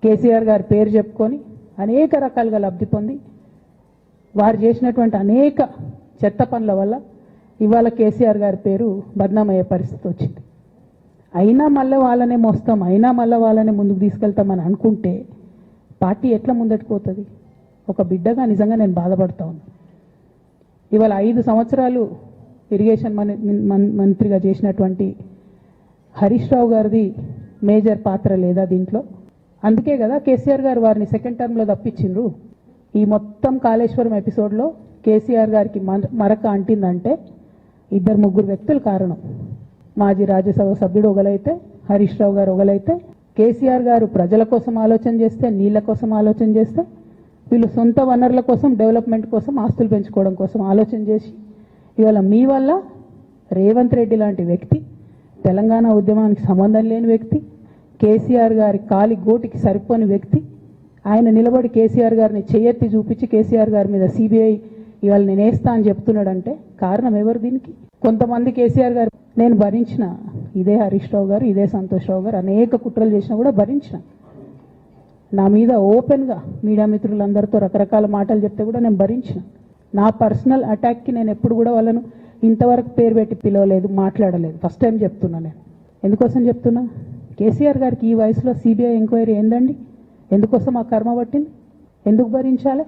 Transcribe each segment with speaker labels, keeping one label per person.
Speaker 1: కేసీఆర్ గారి పేరు చెప్పుకొని అనేక రకాలుగా లబ్ధి పొంది వారు చేసినటువంటి అనేక చెత్త పనుల వల్ల ఇవాళ కేసీఆర్ గారి పేరు బద్నామయ్యే పరిస్థితి వచ్చింది. అయినా మళ్ళీ వాళ్ళనే మోస్తాం, అయినా మళ్ళీ వాళ్ళనే ముందుకు తీసుకెళ్తామని అనుకుంటే పార్టీ ఎట్లా ముందట్టుకుపోతుంది? ఒక బిడ్డగా నిజంగా నేను బాధపడతా ఉన్నాను. ఇవాళ 5 సంవత్సరాలు ఇరిగేషన్ మంత్రిగా చేసినటువంటి హరీష్ రావు గారిది మేజర్ పాత్ర లేదా దీంట్లో? అందుకే కదా కేసీఆర్ గారు వారిని సెకండ్ టర్మ్లో తప్పించిండ్రు. ఈ మొత్తం కాళేశ్వరం ఎపిసోడ్లో కేసీఆర్ గారికి మరక అంటిందంటే 2-3 వ్యక్తులు కారణం. మాజీ రాజ్యసభ సభ్యుడు ఒకలైతే, హరీష్ రావు గారు ఒకలైతే, కేసీఆర్ గారు ప్రజల కోసం ఆలోచన చేస్తే, నీళ్ల కోసం ఆలోచన చేస్తే, వీళ్ళు సొంత వనరుల కోసం, డెవలప్మెంట్ కోసం, ఆస్తులు పెంచుకోవడం కోసం ఆలోచన చేసి ఇవాళ మీ వల్ల రేవంత్ రెడ్డి లాంటి వ్యక్తి, తెలంగాణ ఉద్యమానికి సంబంధం లేని వ్యక్తి, కేసీఆర్ గారి కాలి గోటికి సరిపోని వ్యక్తి, ఆయన నిలబడి కేసీఆర్ గారిని చేయెత్తి చూపించి కేసీఆర్ గారి మీద సిబిఐ ఇవాళ నేను వేస్తా అని చెప్తున్నాడంటే కారణం ఎవరు దీనికి? కొంతమంది కేసీఆర్ గారు నేను భరించిన, ఇదే హరీష్ రావు గారు, ఇదే సంతోష్ రావు గారు అనేక కుట్రలు చేసినా కూడా భరించిన. నా మీద ఓపెన్గా మీడియా మిత్రులందరితో రకరకాల మాటలు చెప్తే కూడా నేను భరించిన. నా పర్సనల్ అటాక్కి నేను ఎప్పుడు కూడా వాళ్ళను ఇంతవరకు పేరు పెట్టి పిలవలేదు, మాట్లాడలేదు. ఫస్ట్ టైం చెప్తున్నా నేను. ఎందుకోసం చెప్తున్నా? కేసీఆర్ గారికి ఈ వయసులో సిబిఐ ఎంక్వైరీ ఏందండి? ఎందుకోసం ఆ కర్మ పట్టింది? ఎందుకు భరించాలి?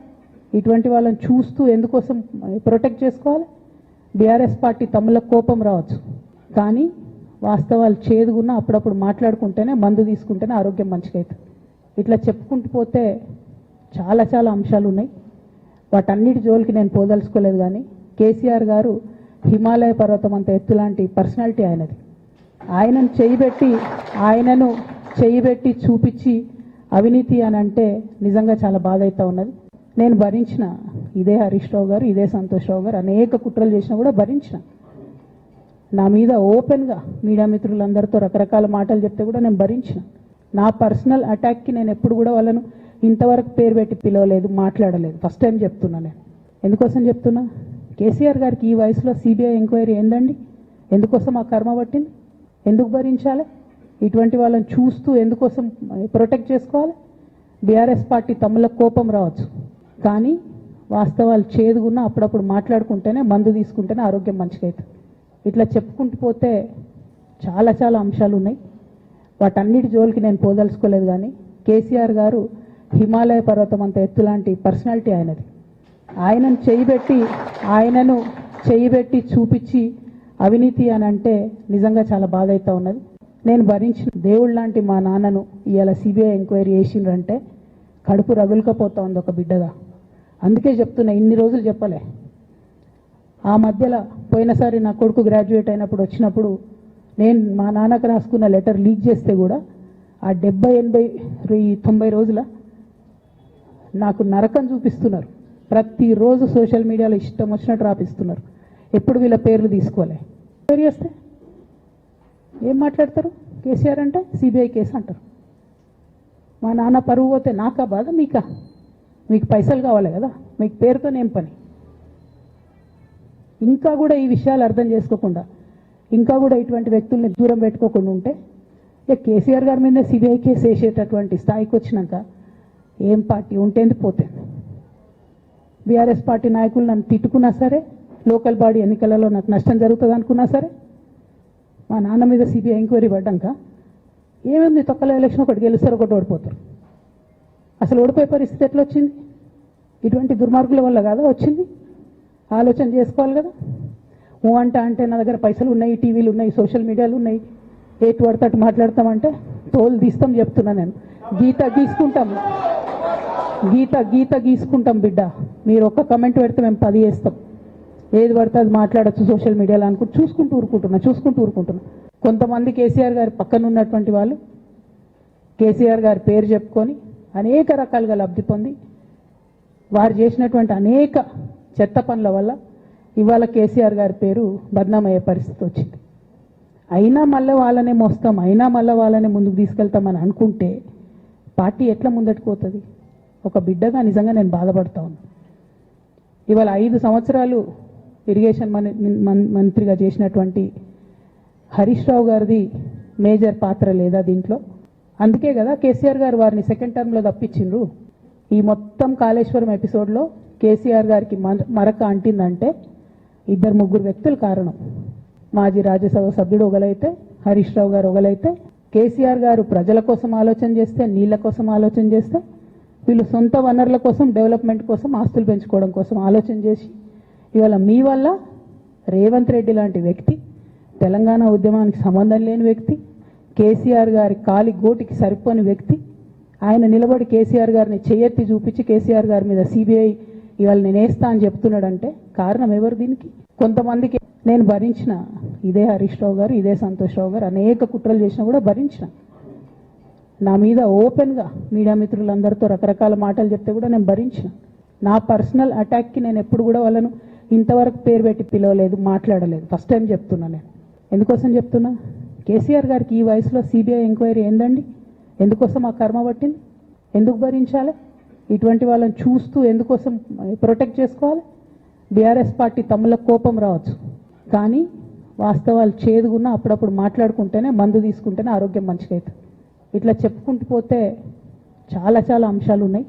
Speaker 1: ఇటువంటి వాళ్ళని చూస్తూ ఎందుకోసం ప్రొటెక్ట్ చేసుకోవాలి? బీఆర్ఎస్ పార్టీ తమ్ముల కోపం రావచ్చు, కానీ వాస్తవాలు చేదుగున్నా అప్పుడప్పుడు మాట్లాడుకుంటేనే, మందు తీసుకుంటేనే ఆరోగ్యం మంచిగా అవుతుంది. ఇట్లా చెప్పుకుంటూ పోతే చాలా చాలా అంశాలు ఉన్నాయి. వాటన్నిటి జోలికి నేను పోదలుచుకోలేదు. కానీ కేసీఆర్ గారు హిమాలయ పర్వతం అంత ఎత్తు లాంటి పర్సనాలిటీ ఆయనది. ఆయనను చేయబెట్టి చూపించి అవినీతి అని అంటే నిజంగా చాలా బాధ అవుతా ఉన్నది. నేను భరించిన, ఇదే హరీష్ రావు గారు, ఇదే సంతోష్ రావు గారు అనేక కుట్రలు చేసినా కూడా భరించిన. నా మీద ఓపెన్గా మీడియా మిత్రులందరితో రకరకాల మాటలు చెప్తే కూడా నేను భరించిన. నా పర్సనల్ అటాక్కి నేను ఎప్పుడు కూడా వాళ్ళను ఇంతవరకు పేరు పెట్టి పిలవలేదు, మాట్లాడలేదు. ఫస్ట్ టైం చెప్తున్నా నేను. ఎందుకోసం చెప్తున్నా? కేసీఆర్ గారికి ఈ వయసులో సిబిఐ ఎంక్వైరీ ఏందండి? ఎందుకోసం ఆ కర్మ పట్టింది? ఎందుకు భరించాలి? ఇటువంటి వాళ్ళని చూస్తూ ఎందుకోసం ప్రొటెక్ట్ చేసుకోవాలి? బీఆర్ఎస్ పార్టీ తమ్ముల కోపం రావచ్చు, కానీ వాస్తవాలు చేదుగున్నా అప్పుడప్పుడు మాట్లాడుకుంటేనే, మందు తీసుకుంటేనే ఆరోగ్యం మంచిగా అవుతుంది. ఇట్లా చెప్పుకుంటూ పోతే చాలా చాలా అంశాలు ఉన్నాయి. వాటన్నిటి జోలికి నేను పోదలుచుకోలేదు. కానీ కేసీఆర్ గారు హిమాలయ పర్వతం అంత ఎత్తు లాంటి పర్సనాలిటీ ఆయనది. ఆయనను చేయబెట్టి చూపించి అవినీతి అని అంటే నిజంగా చాలా బాధ అవుతా ఉన్నది. నేను భరించిన దేవుళ్ళ లాంటి మా నాన్నను ఇవాళ సిబిఐ ఎంక్వైరీ చేసిండ్రంటే కడుపు రగులుకపోతా ఉంది ఒక బిడ్డగా. అందుకే చెప్తున్నా, ఇన్ని రోజులు చెప్పలే. ఆ మధ్యలో పోయినసారి నా కొడుకు గ్రాడ్యుయేట్ అయినప్పుడు వచ్చినప్పుడు నేను మా నాన్నకు రాసుకున్న లెటర్ లీక్ చేస్తే కూడా ఆ 70, 80, 90 రోజుల నాకు నరకం చూపిస్తున్నారు. ప్రతిరోజు సోషల్ మీడియాలో ఇష్టం వచ్చినట్టు రాపిస్తున్నారు. ఎప్పుడు వీళ్ళ పేర్లు తీసుకోలే. చేస్తే ఏం మాట్లాడతారు? కేసీఆర్ అంటే సిబిఐ కేసు అంటారు. మా నాన్న పరువు పోతే నాకా బాధ, మీకా? మీకు పైసలు కావాలి కదా, మీకు పేరుతోనేం పని? ఇంకా కూడా ఈ విషయాలు అర్థం చేసుకోకుండా, ఇంకా కూడా ఇటువంటి వ్యక్తుల్ని దూరం పెట్టుకోకుండా ఉంటే ఇక కేసీఆర్ గారి మీద సిబిఐ కేసు వేసేటటువంటి స్థాయికి వచ్చినాక ఏం పార్టీ ఉంటేంది పోతుంది. బీఆర్ఎస్ పార్టీ నాయకులు నన్ను తిట్టుకున్నా సరే, లోకల్ బాడీ ఎన్నికలలో నాకు నష్టం జరుగుతుంది అనుకున్నా సరే, మా నాన్న మీద సిబిఐ ఎంక్వైరీ పడ్డాక ఏముంది, తొక్కల ఎలక్షన్ ఒకటి గెలుస్తారు, ఒకటి ఓడిపోతారు. అసలు ఓడిపోయే పరిస్థితి ఎట్లా వచ్చింది? ఇటువంటి దుర్మార్గుల వల్ల కాదా వచ్చింది? ఆలోచన చేసుకోవాలి కదా. అంటే నా దగ్గర పైసలు ఉన్నాయి, టీవీలు ఉన్నాయి, సోషల్ మీడియాలు ఉన్నాయి, ఏటు పడితే అటు మాట్లాడతామంటే తోలు తీస్తాం చెప్తున్నా నేను. గీత గీసుకుంటాం బిడ్డ. మీరు ఒక్క కమెంట్ పెడితే మేము 10 చేస్తాం. ఏది పడితే అది మాట్లాడచ్చు సోషల్ మీడియాలో అనుకుంటూ చూసుకుంటూ ఊరుకుంటున్నా. కొంతమంది కేసీఆర్ గారి పక్కన ఉన్నటువంటి వాళ్ళు కేసీఆర్ గారి పేరు చెప్పుకొని అనేక రకాలుగా లబ్ధి పొంది వారు చేసినటువంటి అనేక చెత్త పనుల వల్ల ఇవాళ కేసీఆర్ గారి పేరు బద్నామయ్యే పరిస్థితి వచ్చింది. అయినా మళ్ళీ వాళ్ళనే మోస్తాం, అయినా మళ్ళీ వాళ్ళనే ముందుకు తీసుకెళ్తామని అనుకుంటే పార్టీ ఎట్లా ముందట్టుకుపోతుంది? ఒక బిడ్డగా నిజంగా నేను బాధపడతా ఉన్నాను. ఇవాళ 5 సంవత్సరాలు ఇరిగేషన్ మంత్రిగా చేసినటువంటి హరీష్ రావు గారిది మేజర్ పాత్ర లేదా దీంట్లో? అందుకే కదా కేసీఆర్ గారు వారిని సెకండ్ టర్మ్లో తప్పించిండ్రు. ఈ మొత్తం కాళేశ్వరం ఎపిసోడ్లో కేసీఆర్ గారికి మరక అంటిందంటే ఇద్దరు ముగ్గురు వ్యక్తులు కారణం. మాజీ రాజ్యసభ సభ్యుడు ఒకలైతే, హరీష్ రావు గారు ఒకలైతే, కేసీఆర్ గారు ప్రజల కోసం ఆలోచన చేస్తే, నీళ్ల కోసం ఆలోచన చేస్తే, వీళ్ళు సొంత వనరుల కోసం, డెవలప్మెంట్ కోసం, ఆస్తులు పెంచుకోవడం కోసం ఆలోచన చేసి ఇవాళ మీ వల్ల రేవంత్ రెడ్డి లాంటి వ్యక్తి, తెలంగాణ ఉద్యమానికి సంబంధం లేని వ్యక్తి, కేసీఆర్ గారి కాలి గోటికి సరిపోని వ్యక్తి, ఆయన నిలబడి కేసీఆర్ గారిని చేయెత్తి చూపించి కేసీఆర్ గారి మీద సిబిఐ ఇవాళ నేను వేస్తా అని చెప్తున్నాడంటే కారణం ఎవరు దీనికి? కొంతమందికి నేను భరించిన, ఇదే హరీష్ రావు గారు, ఇదే సంతోష్ రావు గారు అనేక కుట్రలు చేసినా కూడా భరించిన. నా మీద ఓపెన్గా మీడియా మిత్రులందరితో రకరకాల మాటలు చెప్తే కూడా నేను భరించిన. నా పర్సనల్ అటాక్కి నేను ఎప్పుడు కూడా వాళ్ళను ఇంతవరకు పేరు పెట్టి పిలవలేదు, మాట్లాడలేదు. ఫస్ట్ టైం చెప్తున్నా. నేను ఎందుకోసం చెప్తున్నా? కేసీఆర్ గారికి ఈ వయసులో సిబిఐ ఎంక్వైరీ ఏందండి? ఎందుకోసం ఆ కర్మ పట్టింది? ఎందుకు భరించాలి? ఇటువంటి వాళ్ళని చూస్తూ ఎందుకోసం ప్రొటెక్ట్ చేసుకోవాలి? బీఆర్ఎస్ పార్టీ తమ్ముల కోపం రావచ్చు, కానీ వాస్తవాలు చేదుగున్నా అప్పుడప్పుడు మాట్లాడుకుంటేనే, మందు తీసుకుంటేనే ఆరోగ్యం మంచిగా అవుతుంది. ఇట్లా చెప్పుకుంటూ పోతే చాలా చాలా అంశాలు ఉన్నాయి.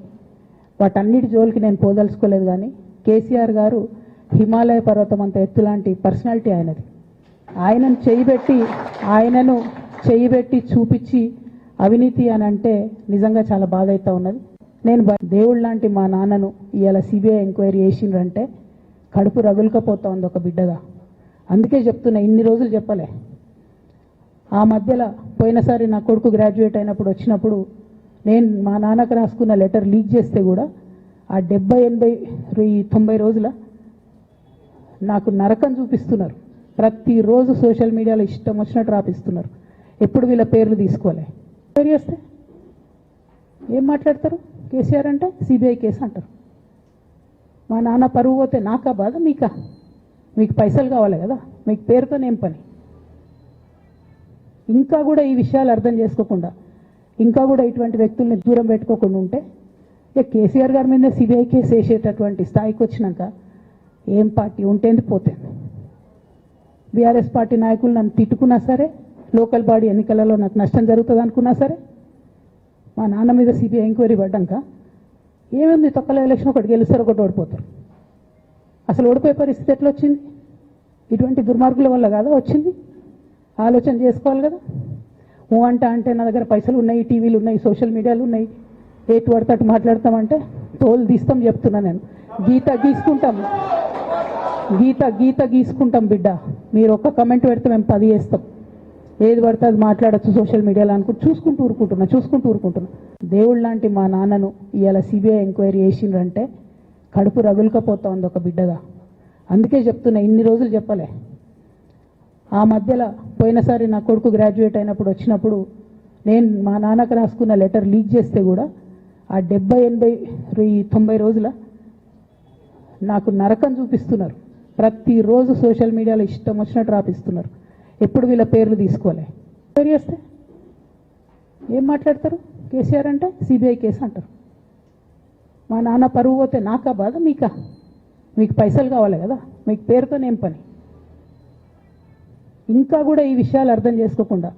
Speaker 1: వాటన్నిటి జోలికి నేను పోదలుచుకోలేదు. కానీ కేసీఆర్ గారు హిమాలయ పర్వతం అంత ఎత్తులాంటి పర్సనాలిటీ ఆయనది. ఆయనను చేయబెట్టి చూపించి అవినీతి అని అంటే నిజంగా చాలా బాధ అవుతా ఉన్నది. నేను దేవుళ్ళ లాంటి మా నాన్నను ఇవాళ సిబిఐ ఎంక్వైరీ చేసిండ్రంటే కడుపు రగులుకపోతా ఉంది ఒక బిడ్డగా. అందుకే చెప్తున్నా, ఇన్ని రోజులు చెప్పలే. ఆ మధ్యలో పోయినసారి నా కొడుకు గ్రాడ్యుయేట్ అయినప్పుడు వచ్చినప్పుడు నేను మా నాన్నకు రాసుకున్న లెటర్ లీక్ చేస్తే కూడా ఆ 70, 80, 90 రోజుల నాకు నరకం చూపిస్తున్నారు. ప్రతిరోజు సోషల్ మీడియాలో ఇష్టం వచ్చినట్టు రాపిస్తున్నారు. ఎప్పుడు వీళ్ళ పేర్లు తీసుకోలే. పేరు చేస్తే ఏం మాట్లాడతారు? కేసీఆర్ అంటే సిబిఐ కేసు అంటారు. మా నాన్న పరువు పోతే నాకా బాధ, మీకా? మీకు పైసలు కావాలి కదా, మీకు పేరుతోనేం పని? ఇంకా కూడా ఈ విషయాలు అర్థం చేసుకోకుండా, ఇంకా కూడా ఇటువంటి వ్యక్తుల్ని దూరం పెట్టుకోకుండా ఉంటే కేసీఆర్ గారి మీద సిబిఐ కేసు వేసేటటువంటి స్థాయికి వచ్చినాక ఏం పార్టీ ఉంటేంది పోతేంది. బీఆర్ఎస్ పార్టీ నాయకులు నన్ను తిట్టుకున్నా సరే, లోకల్ బాడీ ఎన్నికలలో నాకు నష్టం జరుగుతుంది అనుకున్నా సరే, మా నాన్న మీద సిబిఐ ఎంక్వైరీ పడ్డాక ఏముంది, తొక్కల ఎలక్షన్ ఒకటి గెలుస్తారు, ఒకటి ఓడిపోతారు. అసలు ఓడిపోయే పరిస్థితి ఎట్లా వచ్చింది? ఇటువంటి దుర్మార్గుల వల్ల కాదా వచ్చింది? ఆలోచన చేసుకోవాలి కదా. ఓ అంటే నా దగ్గర పైసలు ఉన్నాయి, టీవీలు ఉన్నాయి, సోషల్ మీడియాలు ఉన్నాయి, ఏటు పడతాటు మాట్లాడతామంటే తోలు తీస్తాం చెప్తున్నా. నేను గీత గీసుకుంటాం బిడ్డ. మీరు ఒక్క కమెంట్ పెడితే మేము 10 చేస్తాం. ఏది పడితే అది మాట్లాడచ్చు సోషల్ మీడియాలో అనుకుంటూ చూసుకుంటూ ఊరుకుంటున్నా. దేవుళ్ళ లాంటి మా నాన్నను ఇవాళ సిబిఐ ఎంక్వైరీ చేసిండ్రంటే కడుపు రగులుకపోతా ఉంది ఒక బిడ్డగా. అందుకే చెప్తున్నా, ఇన్ని రోజులు చెప్పలే. ఆ మధ్యలో పోయినసారి నా కొడుకు గ్రాడ్యుయేట్ అయినప్పుడు వచ్చినప్పుడు నేను మా నాన్నకు రాసుకున్న లెటర్ లీక్ చేస్తే కూడా ఆ 70, 80, 90 రోజుల నాకు నరకం చూపిస్తున్నారు. ప్రతిరోజు సోషల్ మీడియాలో ఇష్టం వచ్చినట్టు రాపిస్తున్నారు. ఎప్పుడు వీళ్ళ పేర్లు తీసుకోలే. పేరు చేస్తే ఏం మాట్లాడతారు? కేసీఆర్ అంటే సిబిఐ కేసు అంటారు. మా నాన్న పరువు పోతే నాకా బాధ, మీకా? మీకు పైసలు కావాలి కదా, మీకు పేరుతోనేం పని? ఇంకా కూడా ఈ విషయాలు అర్థం చేసుకోకుండా,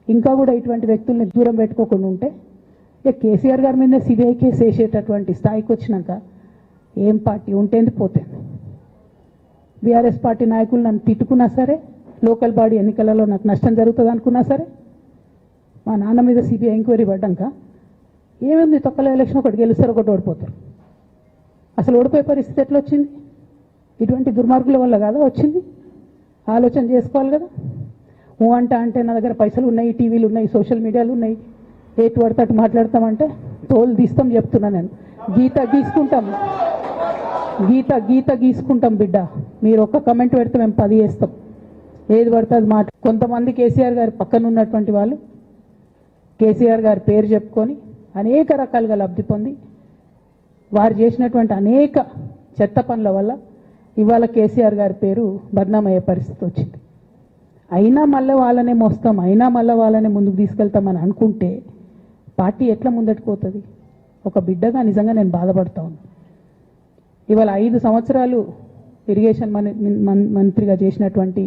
Speaker 1: ఇంకా కూడా ఇటువంటి వ్యక్తుల్ని దూరం పెట్టుకోకుండా ఉంటే కేసీఆర్ గారి మీద సిబిఐ కేసు వేసేటటువంటి స్థాయికి వచ్చినాక ఏం పార్టీ ఉంటేంది పోతేంది. బీఆర్ఎస్ పార్టీ నాయకులు నన్ను తిట్టుకున్నా సరే, లోకల్ బాడీ ఎన్నికలలో నాకు నష్టం జరుగుతుంది అనుకున్నా సరే, మా నాన్న మీద సిబిఐ ఎంక్వైరీ పడ్డాక ఏముంది, తొక్కల ఎలక్షన్ ఒకటి గెలుస్తారు, ఒకటి ఓడిపోతారు. అసలు ఓడిపోయే పరిస్థితి ఎట్లా వచ్చింది? ఇటువంటి దుర్మార్గుల వల్ల కాదా వచ్చింది? ఆలోచన చేసుకోవాలి కదా. ఓ అంటే నా దగ్గర పైసలు ఉన్నాయి, టీవీలు ఉన్నాయి, సోషల్ మీడియాలు ఉన్నాయి, ఏటు పడతాటు మాట్లాడతామంటే తోలు తీస్తాం చెప్తున్నా. నేను గీత గీసుకుంటాం బిడ్డ. మీరు ఒక్క కమెంట్ పెడితే మేము 10 చేస్తాం. ఏది పడితే అది కొంతమంది కేసీఆర్ గారి పక్కన ఉన్నటువంటి వాళ్ళు కేసీఆర్ గారి పేరు చెప్పుకొని అనేక రకాలుగా లబ్ధి పొంది వారు చేసినటువంటి అనేక చెత్త పనుల వల్ల ఇవాళ కేసీఆర్ గారి పేరు బద్నామయ్యే పరిస్థితి వచ్చింది. అయినా మళ్ళీ వాళ్ళనే మోస్తాం, అయినా మళ్ళీ వాళ్ళనే ముందుకు తీసుకెళ్తామని అనుకుంటే పార్టీ ఎట్లా ముందటికి పోతుంది? ఒక బిడ్డగా నిజంగా నేను బాధపడతా ఉన్నాను. ఇవాళ 5 సంవత్సరాలు ఇరిగేషన్ మంత్రిగా చేసినటువంటి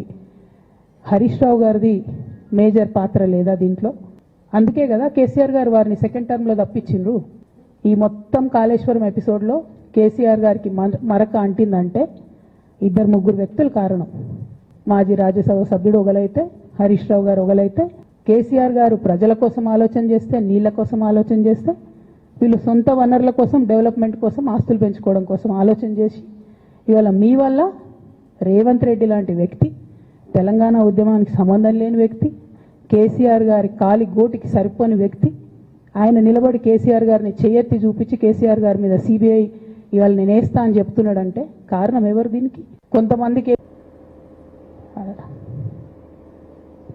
Speaker 1: హరీష్ రావు గారిది మేజర్ పాత్ర లేదా దీంట్లో? అందుకే కదా కేసీఆర్ గారు వారిని సెకండ్ టర్మ్లో తప్పించిండ్రు. ఈ మొత్తం కాళేశ్వరం ఎపిసోడ్లో కేసీఆర్ గారికి మరక అంటిందంటే ఇద్దరు ముగ్గురు వ్యక్తులు కారణం. మాజీ రాజ్యసభ సభ్యుడు ఒకలైతే, హరీష్ రావు గారు ఒకలైతే, కేసీఆర్ గారు ప్రజల కోసం ఆలోచన చేస్తే, నీళ్ల కోసం ఆలోచన చేస్తే, వీళ్ళు సొంత వనరుల కోసం, డెవలప్మెంట్ కోసం, ఆస్తులు పెంచుకోవడం కోసం ఆలోచన చేసి ఇవాళ మీ వల్ల రేవంత్ రెడ్డి లాంటి వ్యక్తి, తెలంగాణ ఉద్యమానికి సంబంధం లేని వ్యక్తి, కేసీఆర్ గారి కాలి గోటికి సరిపోని వ్యక్తి, ఆయన నిలబడి కేసీఆర్ గారిని చేయెత్తి చూపించి కేసీఆర్ గారి మీద సిబిఐ ఇవాళ నేను వేస్తా అని చెప్తున్నాడంటే కారణం ఎవరు దీనికి? కొంతమందికి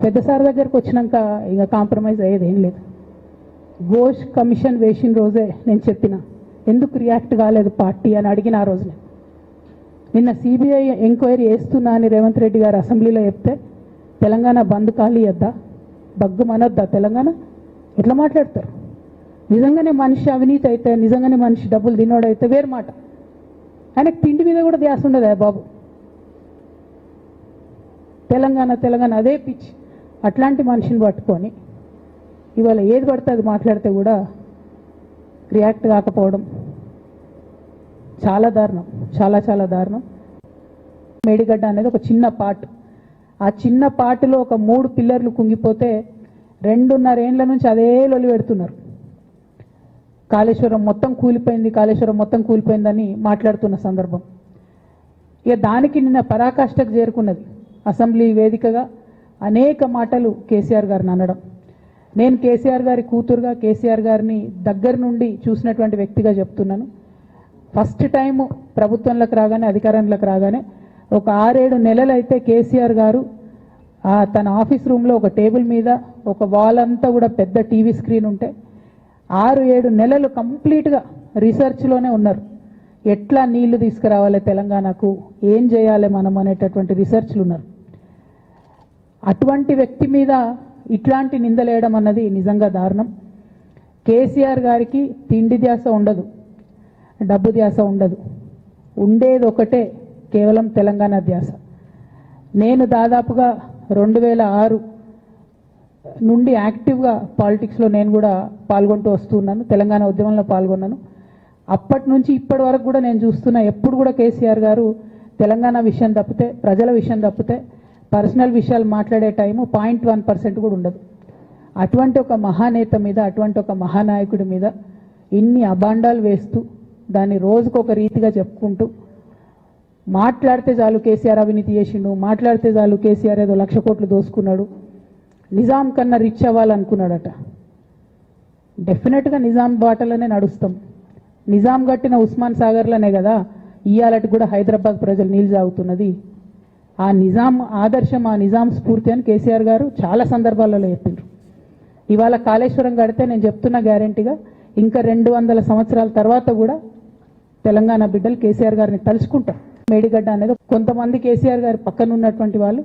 Speaker 1: పెద్ద సార్ దగ్గరకు వచ్చినాక ఇక కాంప్రమైజ్ అయ్యేది ఏం లేదు. ఘోష్ కమిషన్ వేసిన రోజే నేను చెప్పిన ఎందుకు రియాక్ట్ కాలేదు పార్టీ అని అడిగిన ఆ రోజునే. నిన్న సిబిఐ ఎంక్వైరీ వేస్తున్నా అని రేవంత్ రెడ్డి గారు అసెంబ్లీలో చెప్తే తెలంగాణ బంద్ ఖాళీ వద్దా, బగ్గు మనొద్దా తెలంగాణ? ఎట్లా మాట్లాడతారు? నిజంగానే మనిషి అవినీతి అయితే, నిజంగానే మనిషి డబ్బులు తినోడైతే వేరు మాట. ఆయనకు తిండి మీద కూడా ధ్యాస ఉండదా బాబు? తెలంగాణ తెలంగాణ అదే పిచ్చి. అట్లాంటి మనిషిని పట్టుకొని ఇవాళ ఏది పడితే అది మాట్లాడితే కూడా రియాక్ట్ కాకపోవడం చాలా దారుణం, చాలా చాలా దారుణం. మేడిగడ్డ అనేది ఒక చిన్న పార్ట్. ఆ చిన్న పార్టులో ఒక 3 పిల్లర్లు కుంగిపోతే 2.5 ఏండ్ల నుంచి అదే లొలి పెడుతున్నారు. కాళేశ్వరం మొత్తం కూలిపోయింది, కాళేశ్వరం మొత్తం కూలిపోయిందని మాట్లాడుతున్న సందర్భం. ఇక దానికి నిన్న పరాకాష్ఠకు చేరుకున్నది అసెంబ్లీ వేదికగా అనేక మాటలు కేసీఆర్ గారిని అనడం. నేను కేసీఆర్ గారి కూతురుగా, కేసీఆర్ గారిని దగ్గర నుండి చూసినటువంటి వ్యక్తిగా చెప్తున్నాను. ఫస్ట్ టైం ప్రభుత్వంలోకి రాగానే, అధికారంలోకి రాగానే ఒక 6-7 నెలలు అయితే కేసీఆర్ గారు తన ఆఫీస్ రూమ్లో ఒక టేబుల్ మీద ఒక వాల్ అంతా కూడా పెద్ద టీవీ స్క్రీన్ ఉంటే 6-7 నెలలు కంప్లీట్గా రీసెర్చ్లోనే ఉన్నారు. ఎట్లా నీళ్లు తీసుకురావాలి తెలంగాణకు, ఏం చేయాలి మనం అనేటటువంటి రీసెర్చ్లు ఉన్నారు. అటువంటి వ్యక్తి మీద ఇట్లాంటి నిందలేయడం అన్నది నిజంగా దారుణం. కేసీఆర్ గారికి తిండి ధ్యాస ఉండదు, డబ్బు ధ్యాస ఉండదు, ఉండేది ఒకటే కేవలం తెలంగాణ ధ్యాస. నేను దాదాపుగా 2006 నుండి యాక్టివ్గా పాలిటిక్స్లో నేను కూడా పాల్గొంటూ వస్తున్నాను, తెలంగాణ ఉద్యమంలో పాల్గొన్నాను. అప్పటి నుంచి ఇప్పటి వరకు కూడా నేను చూస్తున్నా, ఎప్పుడు కూడా కేసీఆర్ గారు తెలంగాణ విషయం తప్పితే, ప్రజల విషయం తప్పితే పర్సనల్ విషయాలు మాట్లాడే టైము 0.1% కూడా ఉండదు. అటువంటి ఒక మహానేత మీద, అటువంటి ఒక మహానాయకుడి మీద ఇన్ని అబాండాలు వేస్తూ దాన్ని రోజుకొక రీతిగా చెప్పుకుంటూ మాట్లాడితే చాలు కేసీఆర్ అవినీతి చేసిండు, మాట్లాడితే చాలు కేసీఆర్ ఏదో 1,00,000 కోట్లు దోసుకున్నాడు, నిజాం కన్నా రిచ్ అవ్వాలనుకున్నాడట. డెఫినెట్గా నిజాం బాటలోనే నడుస్తాం. నిజాం కట్టిన ఉస్మాన్ సాగర్లోనే కదా ఇయ్యాలటి కూడా హైదరాబాద్ ప్రజలు నీళ్ళు తాగుతున్నది. ఆ నిజాం ఆదర్శం, ఆ నిజాం స్ఫూర్తి అని కేసీఆర్ గారు చాలా సందర్భాలలో చెప్పిండ్రు. ఇవాళ కాళేశ్వరం కడితే నేను చెప్తున్నా గ్యారంటీగా ఇంకా 200 సంవత్సరాల తర్వాత కూడా తెలంగాణ బిడ్డలు కేసీఆర్ గారిని తలుచుకుంటారు. మేడిగడ్డ అనేది కొంతమంది కేసీఆర్ గారి పక్కన ఉన్నటువంటి వాళ్ళు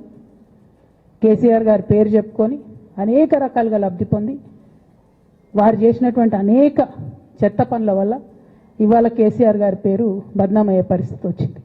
Speaker 1: కేసీఆర్ గారి పేరు చెప్పుకొని అనేక రకాలుగా లబ్ధి పొంది వారు చేసినటువంటి అనేక చెత్త పనుల వల్ల ఇవాళ కేసీఆర్ గారి పేరు బద్నామయ్యే పరిస్థితి వచ్చింది.